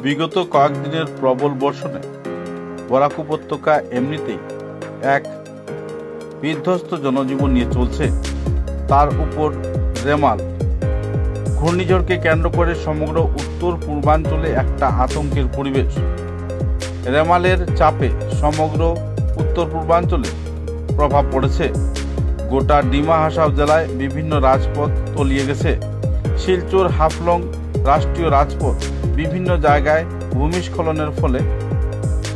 বিগত কয়েকদিনের প্রবল বর্ষণে বরাক উপত্যকা এমনিতেই এক বিধ্বস্ত জনজীবন নিয়ে চলছে। তার উপর রেমাল ঘূর্ণিঝড়কে কেন্দ্র করে সমগ্র উত্তর পূর্বাঞ্চলে একটা আতঙ্কের পরিবেশ। রেমালের চাপে সমগ্র উত্তর পূর্বাঞ্চলে প্রভাব পড়েছে। গোটা ডিমা হাসাও জেলায় বিভিন্ন রাজপথ তলিয়ে গেছে। শিলচর হাফলং রাষ্ট্রীয় রাজপথ বিভিন্ন জায়গায় ভূমিস্খলনের ফলে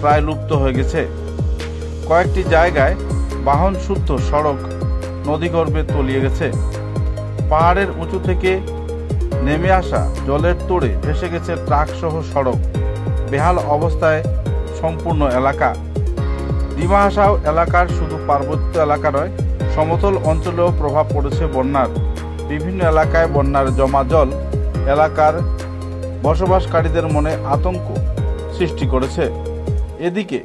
প্রায় লুপ্ত হয়ে গেছে। কয়েকটি জায়গায় বাহন শুদ্ধ সড়ক নদীগর্ভে তলিয়ে গেছে। পাহাড়ের উঁচু থেকে নেমে আসা জলের তোড়ে ভেসে গেছে ট্রাক সহ সড়ক। বেহাল অবস্থায় সম্পূর্ণ এলাকা। ডিমা হাসাও এলাকার শুধু পার্বত্য এলাকা নয়, সমতল অঞ্চলেও প্রভাব পড়েছে বন্যার। বিভিন্ন এলাকায় বন্যার জমা জল এলাকার বসবাসকারীদের মনে আতঙ্ক সৃষ্টি করেছে। এদিকে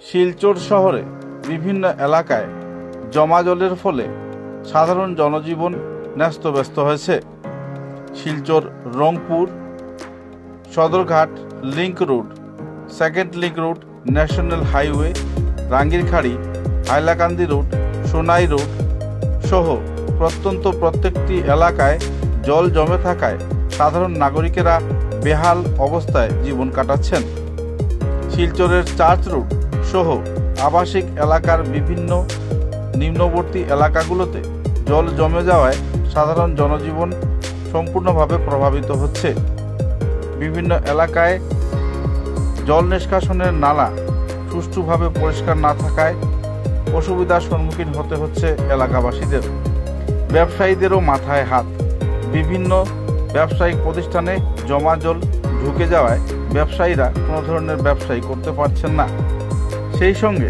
শিলচর শহরে বিভিন্ন এলাকায় জমা জলের ফলে সাধারণ জনজীবন ন্যস্তব্যস্ত হয়েছে। Silchar Rangpur Sadarghat link road, second link road, national highway, Rangirkhari, Hailakandi road, Sonai road সহ প্রত্যন্ত প্রত্যেকটি এলাকায় জল জমে থাকায় সাধারণ নাগরিকেরা বেহাল অবস্থায় জীবন কাটাচ্ছেন। শিলচরের চার্চ রোড সহ আবাসিক এলাকার বিভিন্ন নিম্নবর্তী এলাকাগুলোতে জল জমে যাওয়ায় সাধারণ জনজীবন সম্পূর্ণভাবে প্রভাবিত হচ্ছে। বিভিন্ন এলাকায় জল নিষ্কাশনের নালা সুষ্ঠুভাবে পরিষ্কার না থাকায় অসুবিধার সম্মুখীন হতে হচ্ছে এলাকাবাসীদের। ব্যবসায়ীদেরও মাথায় হাত। বিভিন্ন ব্যবসায়িক প্রতিষ্ঠানে জমা জল ঢুকে যাওয়ায় ব্যবসায়ীরা কোনো ধরনের ব্যবসায়ী করতে পারছেন না। সেই সঙ্গে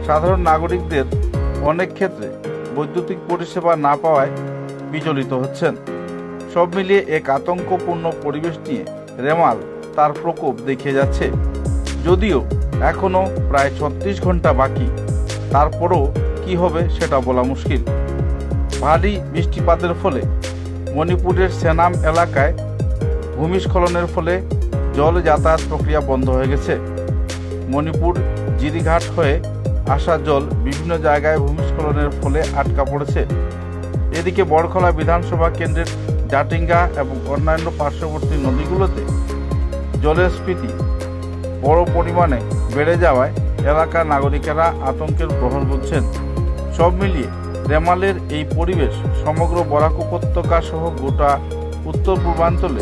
সাধারণ নাগরিকদের অনেক ক্ষেত্রে বৈদ্যুতিক পরিষেবা না পাওয়ায় বিচলিত হচ্ছেন। সব মিলিয়ে এক আতঙ্কপূর্ণ পরিবেশ নিয়ে রেমাল তার প্রকোপ দেখিয়ে যাচ্ছে। যদিও এখনও প্রায় 36 ঘন্টা বাকি, তারপরও কি হবে সেটা বলা মুশকিল। ভারী বৃষ্টিপাতের ফলে মণিপুরের সেনাম এলাকায় ভূমিস্খলনের ফলে জল যাতায়াত প্রক্রিয়া বন্ধ হয়ে গেছে। মণিপুর জিরিঘাট হয়ে আসা জল বিভিন্ন জায়গায় ভূমিস্খলনের ফলে আটকা পড়েছে। এদিকে বড়খলা বিধানসভা কেন্দ্রের জাটিঙ্গা এবং অন্যান্য পার্শ্ববর্তী নদীগুলোতে জলের স্ফীতি বড় পরিমাণে বেড়ে যাওয়ায় এলাকার নাগরিকেরা আতঙ্কের প্রহর গুনছেন। সব মিলিয়ে রেমালের এই পরিবেশ সমগ্র বরাক উপত্যকা সহ গোটা উত্তর পূর্বাঞ্চলে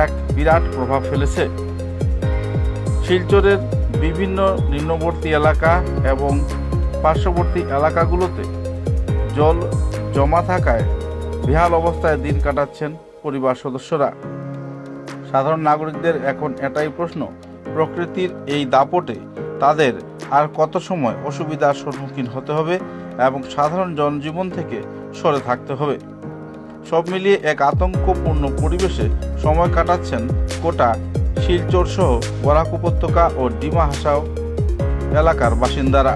এক বিরাট প্রভাব ফেলেছে। শিলচরের বিভিন্ন নিম্নবর্তী এলাকা এবং পার্শ্ববর্তী এলাকাগুলোতে জল জমা থাকায় বেহাল অবস্থায় দিন কাটাচ্ছেন পরিবার সদস্যরা। সাধারণ নাগরিকদের এখন এটাই প্রশ্ন, প্রকৃতির এই দাপটে তাদের আর কত সময় অসুবিধার সম্মুখীন হতে হবে এবং সাধারণ জনজীবন থেকে সরে থাকতে হবে। সব মিলিয়ে এক আতঙ্কপূর্ণ পরিবেশে সময় কাটাচ্ছেন গোটা শিলচর সহ বরাক উপত্যকা ও ডিমা হাসাও এলাকার বাসিন্দারা।